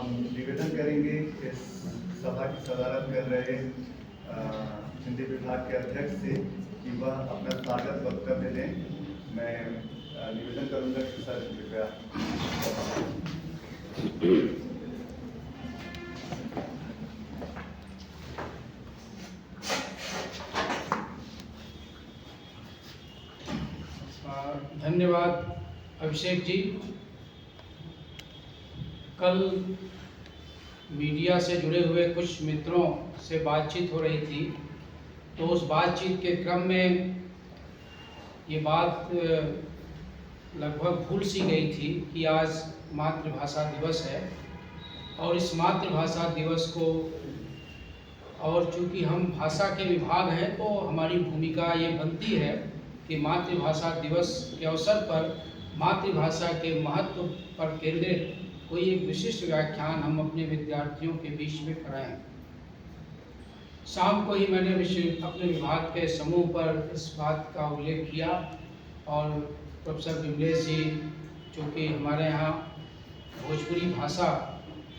हम निवेदन करेंगे इस सभा की सदारत कर रहे हिंदी विभाग के अध्यक्ष से कि वह अपना स्वागत वक्तव्य दें। मैं निवेदन करूंगा कि सर कृपया। धन्यवाद अभिषेक जी। कल मीडिया से जुड़े हुए कुछ मित्रों से बातचीत हो रही थी, तो उस बातचीत के क्रम में ये बात लगभग भूल सी गई थी कि आज मातृभाषा दिवस है और इस मातृभाषा दिवस को, और चूँकि हम भाषा के विभाग हैं तो हमारी भूमिका ये बनती है कि मातृभाषा दिवस के अवसर पर मातृभाषा के महत्व पर केंद्रित कोई एक विशिष्ट व्याख्यान हम अपने विद्यार्थियों के बीच में कराएं। शाम को ही मैंने अपने विभाग के समूह पर इस बात का उल्लेख किया और प्रोफेसर विमलेश जी, चूँकि हमारे यहाँ भोजपुरी भाषा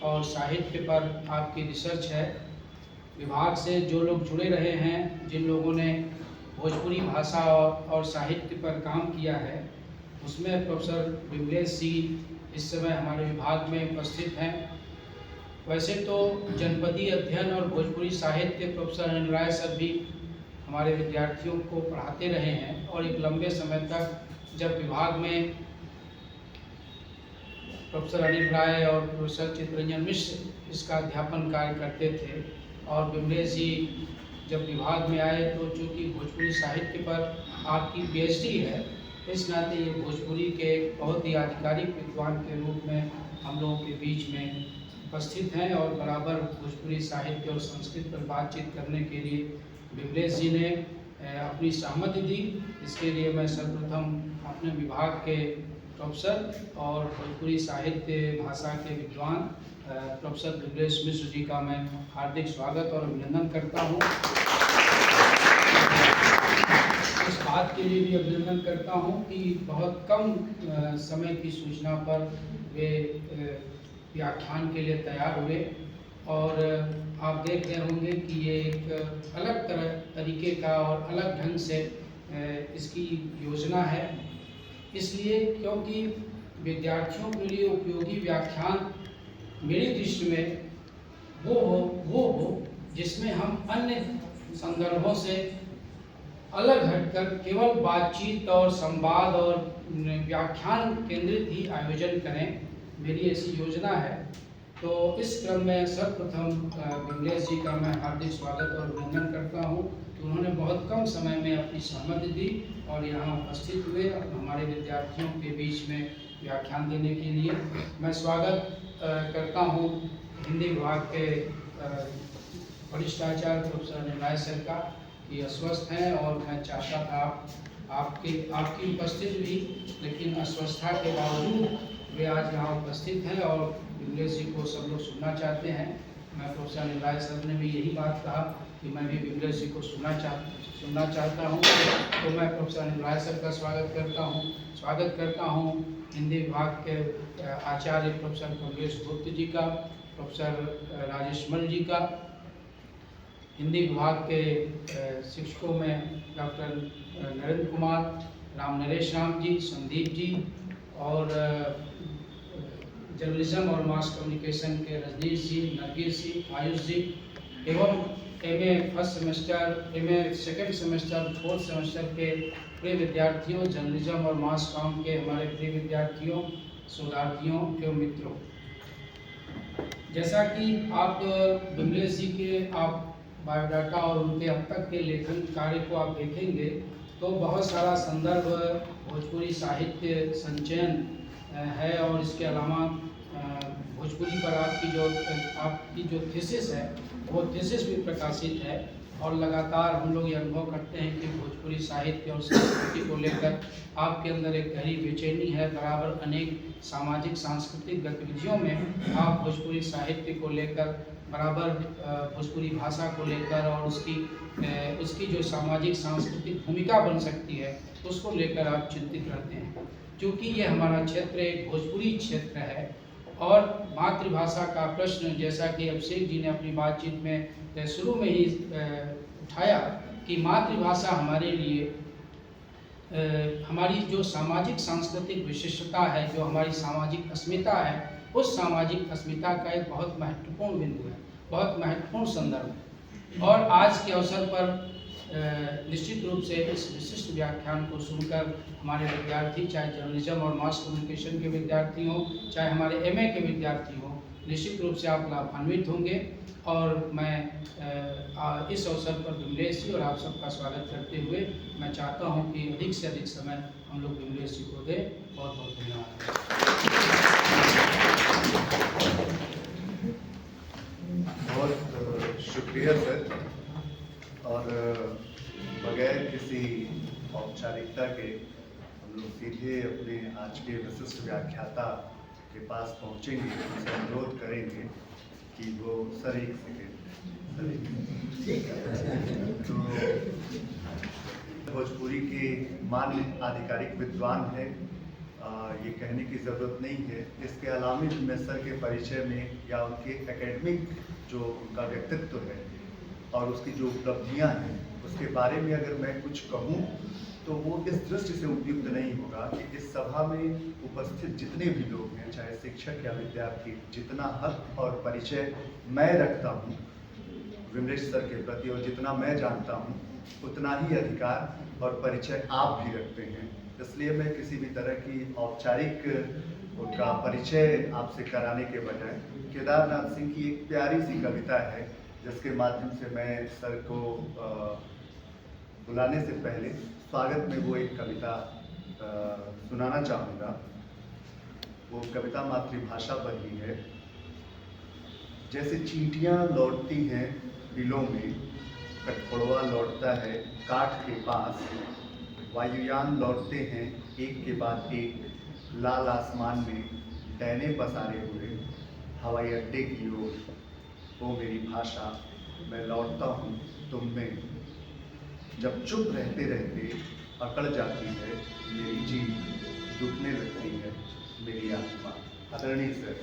और साहित्य पर आपकी रिसर्च है, विभाग से जो लोग जुड़े रहे हैं, जिन लोगों ने भोजपुरी भाषा और साहित्य पर काम किया है, उसमें प्रोफेसर विमलेश जी इस समय हमारे विभाग में उपस्थित हैं। वैसे तो जनपदीय अध्ययन और भोजपुरी साहित्य प्रोफेसर अनिल राय सर भी हमारे विद्यार्थियों को पढ़ाते रहे हैं और एक लंबे समय तक जब विभाग में प्रोफेसर अनिल राय और प्रोफेसर चित्तरंजन मिश्र इसका अध्यापन कार्य करते थे और विमलेश जी जब विभाग में आए तो चूँकि भोजपुरी साहित्य पर आपकी पीएचडी है, इस नाते ये भोजपुरी के बहुत ही आधिकारिक विद्वान के रूप में हम लोगों के बीच में उपस्थित हैं और बराबर भोजपुरी साहित्य और संस्कृत पर बातचीत करने के लिए विमलेश जी ने अपनी सहमति दी। इसके लिए मैं सर्वप्रथम अपने विभाग के प्रोफेसर और भोजपुरी साहित्य भाषा के विद्वान प्रोफेसर विमलेश मिश्र जी का मैं हार्दिक स्वागत और अभिनंदन करता हूँ। इस बात के लिए भी अभिनंदन करता हूँ कि बहुत कम समय की सूचना पर वे व्याख्यान के लिए तैयार हुए और आप देख रहे होंगे कि ये एक अलग तरीके का और अलग ढंग से इसकी योजना है, इसलिए क्योंकि विद्यार्थियों के लिए उपयोगी व्याख्यान मेरी दृष्टि में वो हो जिसमें हम अन्य संदर्भों से अलग हटकर केवल बातचीत और संवाद और व्याख्यान केंद्रित ही आयोजन करें। मेरी ऐसी योजना है। तो इस क्रम में सर्वप्रथम विमलेश जी का मैं हार्दिक स्वागत और अभिनंदन करता हूँ कि उन्होंने बहुत कम समय में अपनी सहमति दी और यहाँ उपस्थित हुए हमारे विद्यार्थियों के बीच में व्याख्यान देने के लिए। मैं स्वागत करता हूँ हिंदी विभाग के वरिष्ठ आचार्य प्रोफेसर अनिल राय सर का, कि अस्वस्थ हैं और मैं चाहता था आपकी उपस्थिति भी, लेकिन अस्वस्थता के बावजूद वे आज यहाँ उपस्थित हैं और विमलेश जी को सब लोग सुनना चाहते हैं। मैं प्रोफेसर अनिल राय सर ने भी यही बात कहा कि मैं भी विमलेश जी को सुनना चाहता हूँ। तो मैं प्रोफेसर अनिल राय सर का स्वागत करता हूँ हिंदी विभाग के आचार्य प्रोफेसर कमलेश गुप्त जी का, प्रोफेसर राजेश मल जी का, हिंदी विभाग के शिक्षकों में डॉक्टर नरेंद्र कुमार, राम नरेश राम जी, संदीप जी और जर्नलिज्म और मास कम्युनिकेशन के रजनीश जी, नरगिस जी, आयुष जी एवं MA first semester, MA second semester, fourth semester के प्रिय विद्यार्थियों, जर्नलिज्म और मास कॉम के हमारे प्रिय विद्यार्थियों, शोधार्थियों एवं मित्रों, जैसा कि आप विमलेश जी के आप बायोडाटा और उनके अब तक के लेखन कार्य को आप देखेंगे तो बहुत सारा संदर्भ भोजपुरी साहित्य संचयन है और इसके अलावा भोजपुरी पर आपकी जो थीसिस है वो थीसिस भी प्रकाशित है और लगातार हम लोग ये अनुभव करते हैं कि भोजपुरी साहित्य और संस्कृति को लेकर आपके अंदर एक गहरी बेचैनी है। बराबर अनेक सामाजिक सांस्कृतिक गतिविधियों में आप भोजपुरी साहित्य को लेकर, बराबर भोजपुरी भाषा को लेकर और उसकी जो सामाजिक सांस्कृतिक भूमिका बन सकती है उसको लेकर आप चिंतित रहते हैं। क्योंकि ये हमारा क्षेत्र एक भोजपुरी क्षेत्र है और मातृभाषा का प्रश्न, जैसा कि अभिषेक जी ने अपनी बातचीत में शुरू में ही उठाया कि मातृभाषा हमारे लिए हमारी जो सामाजिक सांस्कृतिक विशिष्टता है, जो हमारी सामाजिक अस्मिता है, उस सामाजिक अस्मिता का एक बहुत महत्वपूर्ण बिंदु है, बहुत महत्वपूर्ण संदर्भ है। और आज के अवसर पर निश्चित रूप से इस विशिष्ट व्याख्यान को सुनकर हमारे विद्यार्थी, चाहे जर्नलिज्म और मास कम्युनिकेशन के विद्यार्थी हों, चाहे हमारे एमए के विद्यार्थी हों, निश्चित रूप से आप लाभान्वित होंगे। और मैं इस अवसर पर विमलेश जी और आप सबका स्वागत करते हुए मैं चाहता हूं कि अधिक से अधिक समय हम लोग विमलेश जी को दें। बहुत बहुत धन्यवाद। बहुत शुक्रिया सर। और बगैर किसी औपचारिकता के हम लोग सीधे अपने आज के विशिष्ट व्याख्याता के पास पहुंचेंगे, उनसे अनुरोध करेंगे कि वो सर एक सेकेंड तो भोजपुरी के मान्य आधिकारिक विद्वान है, ये कहने की ज़रूरत नहीं है। इसके अलावा भी मैं सर के परिचय में या उनके एकेडमिक जो उनका व्यक्तित्व है और उसकी जो उपलब्धियां हैं उसके बारे में अगर मैं कुछ कहूं तो वो इस दृष्टि से उपयुक्त नहीं होगा कि इस सभा में उपस्थित जितने भी लोग हैं, चाहे शिक्षक या विद्यार्थी, जितना हक और परिचय मैं रखता हूं विमलेश सर के प्रति और जितना मैं जानता हूं, उतना ही अधिकार और परिचय आप भी रखते हैं। इसलिए मैं किसी भी तरह की औपचारिक उनका परिचय आपसे कराने के बजाय केदारनाथ सिंह की एक प्यारी सी कविता है जिसके माध्यम से मैं सर को बुलाने से पहले स्वागत में वो एक कविता सुनाना चाहूँगा। वो कविता मातृभाषा पर ही है। जैसे चींटियाँ लौटती हैं बिलों में, कठफोड़वा लौटता है काठ के पास, वायुयान लौटते हैं एक के बाद एक, लाल आसमान में डैने पसारे हुए, हवाई अड्डे की ओर। वो मेरी भाषा, मैं लौटता हूँ तुम में। जब चुप रहते रहते अकड़ जाती है मेरी जीभ, दुखने लगती है मेरी आत्मा। आदरणीय सर।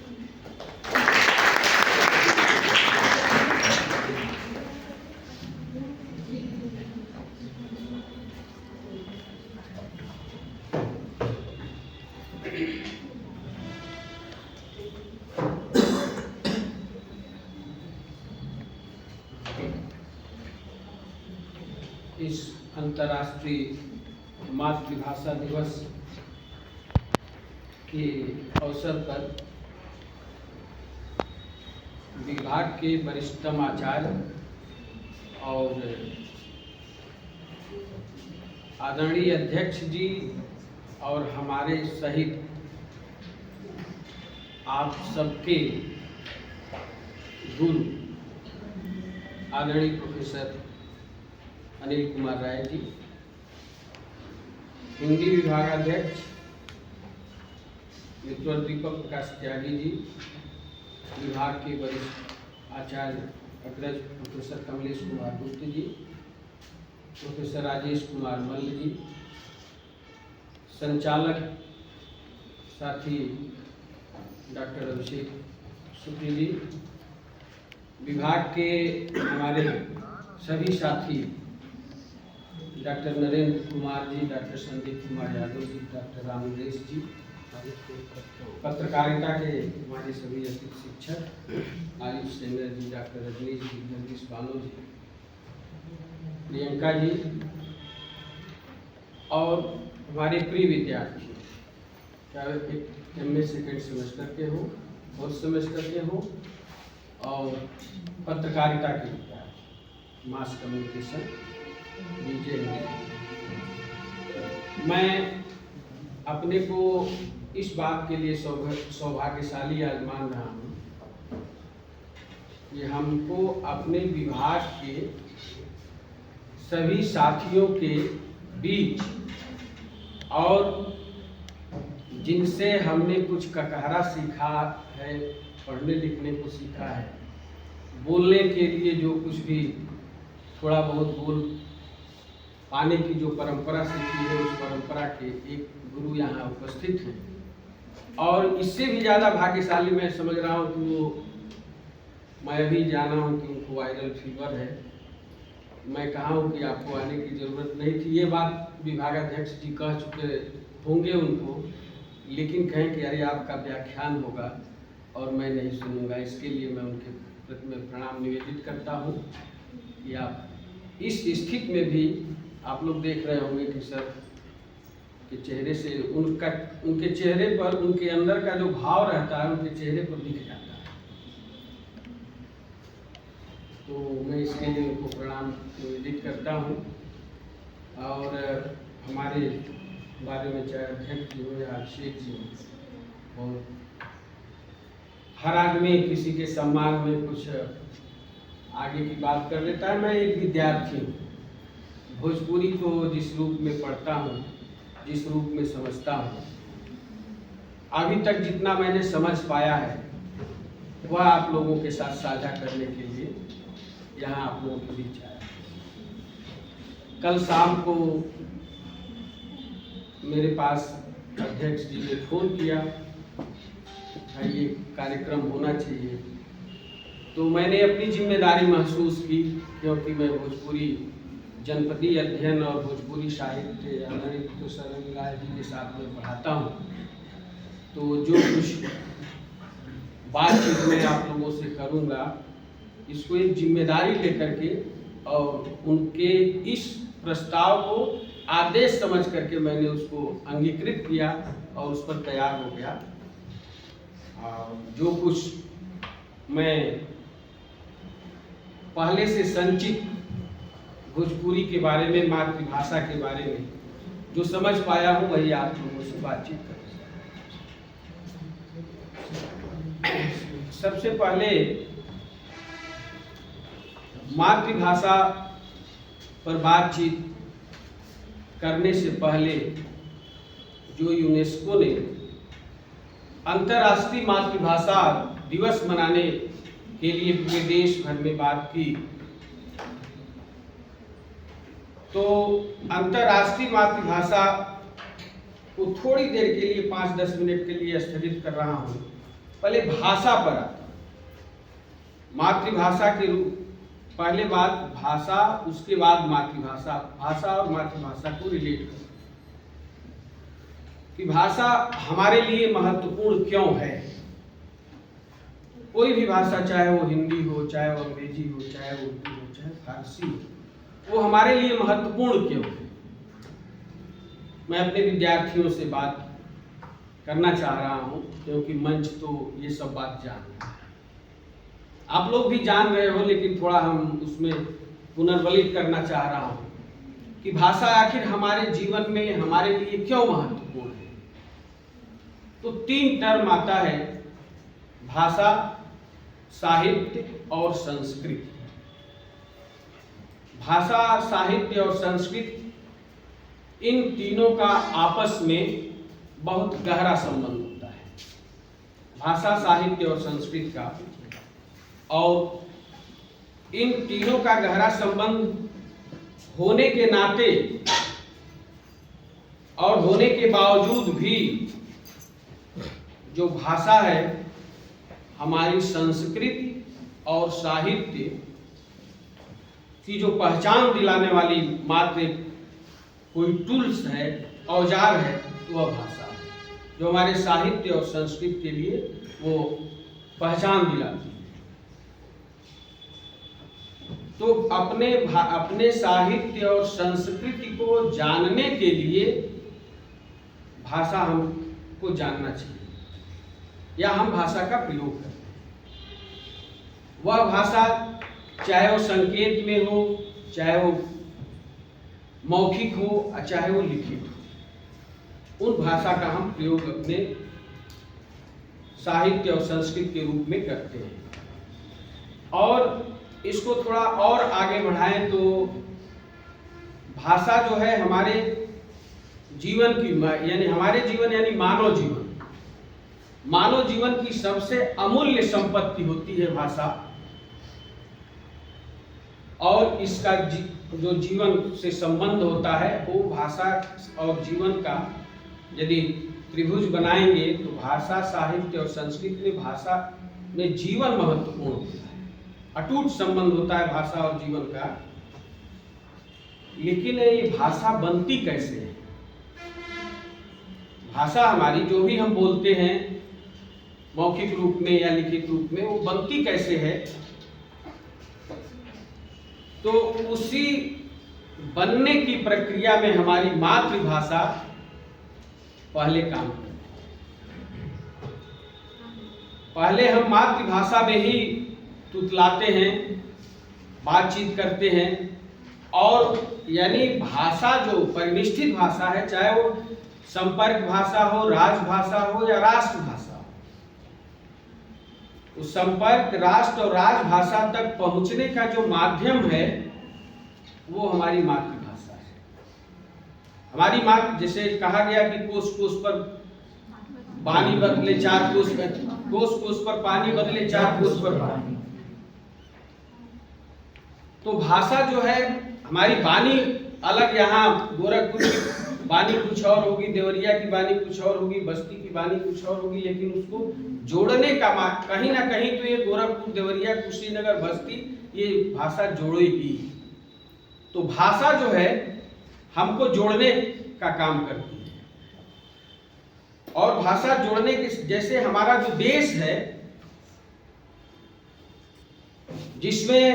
इस अंतर्राष्ट्रीय मातृभाषा दिवस के अवसर पर विभाग के वरिष्ठतम आचार्य और आदरणीय अध्यक्ष जी और हमारे सहित आप सबके गुरु आदरणीय प्रोफेसर अनिल कुमार राय जी, हिंदी विभागाध्यक्ष विद्वान दीपक प्रकाश त्यागी जी, विभाग के वरिष्ठ आचार्य अग्रज प्रोफेसर कमलेश कुमार गुप्त जी, प्रोफेसर राजेश कुमार मल्ल जी, संचालक साथी डॉक्टर अभिषेक शुक्ल जी, विभाग के हमारे सभी साथी doctor Narendra Kumar ji, doctor Sandeep Kumar Yadav ji, doctor रामदेश जी, पत्रकारिता के हमारे सभी अतिथि शिक्षक आयुष सेंगर जी, डॉक्टर रजनीश जी, जगदीश बानो जी, प्रियंका जी और हमारे प्रिय विद्यार्थी, चाहे एमए सेकेंड सेमेस्टर के हो, फर्स्ट सेमेस्टर के हो और पत्रकारिता के विद्यार्थी, मास कम्युनिकेशन मैं अपने को इस बात के लिए सौभाग्यशाली आज मान रहा हूँ कि हमको अपने विभाग के सभी साथियों के बीच और जिनसे हमने कुछ ककहरा सीखा है, पढ़ने लिखने को सीखा है, बोलने के लिए जो कुछ भी थोड़ा बहुत बोल पाने की जो परंपरा सीखी है, उस परंपरा के एक गुरु यहाँ उपस्थित हैं और इससे भी ज़्यादा भाग्यशाली मैं समझ रहा हूँ कि वो, मैं भी जाना हूँ कि उनको वायरल फीवर है। मैं कहा हूँ कि आपको आने की ज़रूरत नहीं थी। ये बात विभागाध्यक्ष जी कह चुके होंगे उनको, लेकिन कहें कि अरे आपका व्याख्यान होगा और मैं नहीं सुनूंगा। इसके लिए मैं उनके प्रति में प्रणाम निवेदित करता हूँ कि आप इस स्थिति में भी आप लोग देख रहे होंगे कि सर के चेहरे से उनके चेहरे पर, उनके अंदर का जो भाव रहता है उनके चेहरे पर दिख जाता है। तो मैं इसके लिए उनको प्रणाम निवेदित करता हूँ। और हमारे बारे में चाहे अध्यक्ष जी हो या अभिषेक जी हो, और हर आदमी किसी के सम्मान में कुछ आगे की बात कर लेता है। मैं एक विद्यार्थी हूँ, भोजपुरी को जिस रूप में पढ़ता हूँ, जिस रूप में समझता हूँ, अभी तक जितना मैंने समझ पाया है वह आप लोगों के साथ साझा करने के लिए यहाँ आप लोगों के बीच आया। कल शाम को मेरे पास अध्यक्ष जी ने फोन किया, ये कार्यक्रम होना चाहिए। तो मैंने अपनी जिम्मेदारी महसूस की, क्योंकि मैं भोजपुरी जनपदीय अध्ययन और भोजपुरी साहित्य आदरणीय सरन राय जी के साथ में पढ़ाता हूँ। तो जो कुछ बातचीत मैं आप लोगों से करूँगा, इसको एक जिम्मेदारी लेकर के और उनके इस प्रस्ताव को आदेश समझ करके मैंने उसको अंगीकृत किया और उस पर तैयार हो गया। जो कुछ मैं पहले से संचित भोजपुरी के बारे में, मातृभाषा के बारे में जो समझ पाया हूँ, वही आप लोगों से बातचीत कर। सबसे पहले मातृभाषा पर बातचीत करने से पहले जो यूनेस्को ने अंतर्राष्ट्रीय मातृभाषा दिवस मनाने के लिए पूरे देश भर में बात की, तो अंतर्राष्ट्रीय मातृभाषा को थोड़ी देर के लिए 5-10 मिनट के लिए स्थगित कर रहा हूँ। पहले भाषा पर आता, मातृभाषा के रूप, पहले बात भाषा, उसके बाद मातृभाषा। भाषा और मातृभाषा को रिलेट करो कि भाषा हमारे लिए महत्वपूर्ण क्यों है। कोई भी भाषा, चाहे वो हिंदी हो, चाहे वो अंग्रेजी हो, चाहे वो उर्दू हो, चाहे फारसी हो, वो हमारे लिए महत्वपूर्ण क्यों है। मैं अपने विद्यार्थियों से बात करना चाह रहा हूँ, क्योंकि मंच तो ये सब बात जान रहा है, आप लोग भी जान रहे हो, लेकिन थोड़ा हम उसमें पुनर्बलित करना चाह रहा हूँ कि भाषा आखिर हमारे जीवन में हमारे लिए क्यों महत्वपूर्ण है। तो 3 टर्म आता है, भाषा, साहित्य और संस्कृति। भाषा, साहित्य और संस्कृति, इन तीनों का आपस में बहुत गहरा संबंध होता है। भाषा, साहित्य और संस्कृति का, और इन तीनों का गहरा संबंध होने के नाते और होने के बावजूद भी जो भाषा है, हमारी संस्कृति और साहित्य की जो पहचान दिलाने वाली मात्र कोई टूल्स है, औजार है, तो वह भाषा है, जो हमारे साहित्य और संस्कृति के लिए वो पहचान दिलाती है। तो अपने साहित्य और संस्कृति को जानने के लिए भाषा हमको जानना चाहिए, या हम भाषा का प्रयोग करते हैं। वह भाषा चाहे वो संकेत में हो, चाहे वो मौखिक हो, चाहे वो लिखित हो, उन भाषा का हम प्रयोग अपने साहित्य और संस्कृति के रूप में करते हैं। और इसको थोड़ा और आगे बढ़ाएं तो भाषा जो है हमारे जीवन की, यानी हमारे जीवन यानी मानव जीवन की सबसे अमूल्य संपत्ति होती है भाषा। और इसका जो जीवन से संबंध होता है, वो भाषा और जीवन का यदि त्रिभुज बनाएंगे तो भाषा, साहित्य और संस्कृति में भाषा में जीवन महत्वपूर्ण होता है, अटूट संबंध होता है भाषा और जीवन का। लेकिन ये भाषा बनती कैसे है? भाषा हमारी जो भी हम बोलते हैं मौखिक रूप में या लिखित रूप में, वो बनती कैसे है? तो उसी बनने की प्रक्रिया में हमारी मातृभाषा पहले काम करती है। पहले हम मातृभाषा में ही तुतलाते हैं, बातचीत करते हैं, और यानी भाषा जो परिनिष्ठित भाषा है, चाहे वो संपर्क भाषा हो, राजभाषा हो या राष्ट्रभाषा हो, उस संपर्क, राष्ट्र और राजभाषा तक पहुंचने का जो माध्यम है वो हमारी मातृभाषा है। हमारी मातृ, जैसे कहा गया कि कोस कोस पर पानी बदले चार कोस, कोस कोस पर पानी बदले चार कोस पर पानी। तो भाषा जो है हमारी, वाणी अलग, यहाँ गोरखपुर की वाणी कुछ और होगी, देवरिया की वाणी कुछ और होगी, बस्ती की वाणी कुछ और होगी, लेकिन उसको जोड़ने का कहीं ना कहीं तो ये गोरखपुर, देवरिया, कुशीनगर, बस्ती, ये भाषा जोड़ेगी। तो भाषा जो है हमको जोड़ने का काम करती है। और भाषा जोड़ने के, जैसे हमारा जो देश है जिसमें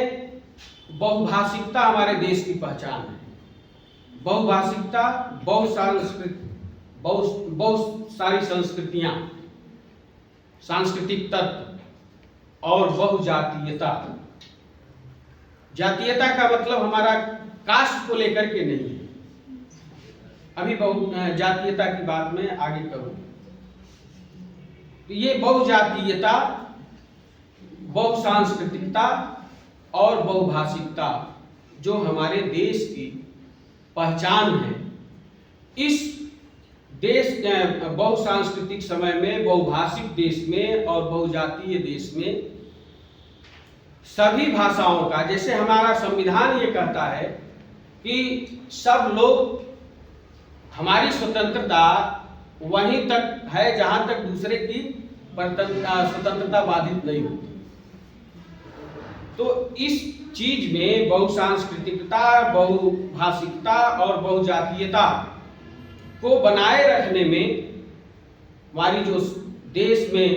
बहुभाषिकता हमारे देश की पहचान है, बहुभाषिकता, बहुत सारी संस्कृतियां, सांस्कृतिक तत्व और बहुजातीयता। जातीयता का मतलब हमारा कास्ट को लेकर के नहीं है, अभी जातीयता की बात मैं आगे करूं। तो ये बहुजातीयता, बहुसांस्कृतिकता और बहुभाषिकता जो हमारे देश की पहचान है, इस देश बहुसांस्कृतिक समय में, बहुभाषिक देश में और बहुजातीय देश में सभी भाषाओं का, जैसे हमारा संविधान ये कहता है कि सब लोग, हमारी स्वतंत्रता वहीं तक है जहां तक दूसरे की स्वतंत्रता बाधित नहीं होती। तो इस चीज में बहुसांस्कृतिकता, बहुभाषिकता और बहुजातीयता को बनाए रखने में हमारी जो देश में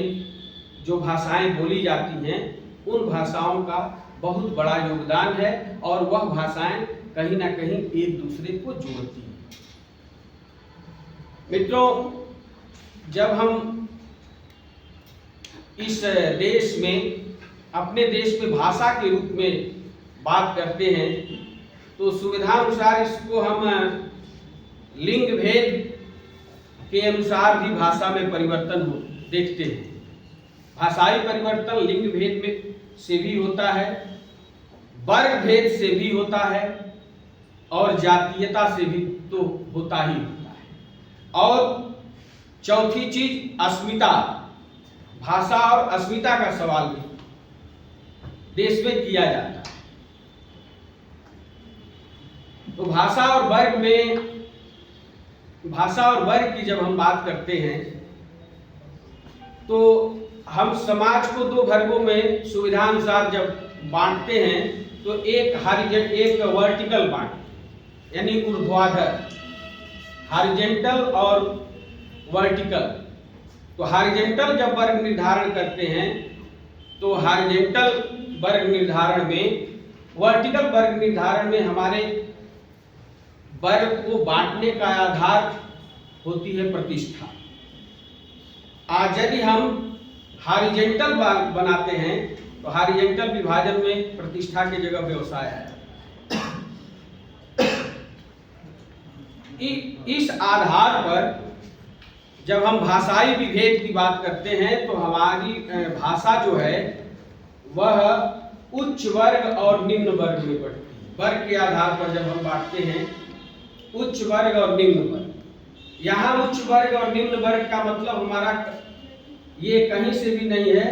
जो भाषाएं बोली जाती हैं, उन भाषाओं का बहुत बड़ा योगदान है, और वह भाषाएं कहीं ना कहीं एक दूसरे को जोड़ती हैं। मित्रों, जब हम इस देश में, अपने देश में भाषा के रूप में बात करते हैं, तो सुविधानुसार इसको हम लिंग भेद के अनुसार भी भाषा में परिवर्तन देखते हैं। भाषाई परिवर्तन लिंग भेद में से भी होता है, वर्ग भेद से भी होता है, और जातीयता से भी तो होता ही होता है। और चौथी चीज अस्मिता, भाषा और अस्मिता का सवाल भी देश में किया जाता है। तो भाषा और वर्ग में, भाषा और वर्ग की जब हम बात करते हैं तो हम समाज को दो वर्गों में सुविधानुसार जब बांटते हैं, तो एक वर्टिकल बांट, यानी ऊर्ध्वाधर, हॉरिजॉन्टल और वर्टिकल। तो हॉरिजॉन्टल जब वर्ग निर्धारण करते हैं तो हॉरिजॉन्टल वर्ग निर्धारण में, वर्टिकल वर्ग निर्धारण में हमारे वर्ग को बांटने का आधार होती है प्रतिष्ठा। आज यदि हम हॉरिजॉन्टल बनाते हैं तो हॉरिजॉन्टल विभाजन में प्रतिष्ठा की जगह व्यवसाय है। इस आधार पर जब हम भाषाई विभेद की बात करते हैं तो हमारी भाषा जो है वह उच्च वर्ग और निम्न वर्ग में बढ़ती है। वर्ग के आधार पर जब हम बांटते हैं उच्च वर्ग और निम्न वर्ग, यहाँ उच्च वर्ग और निम्न वर्ग का मतलब हमारा ये कहीं से भी नहीं है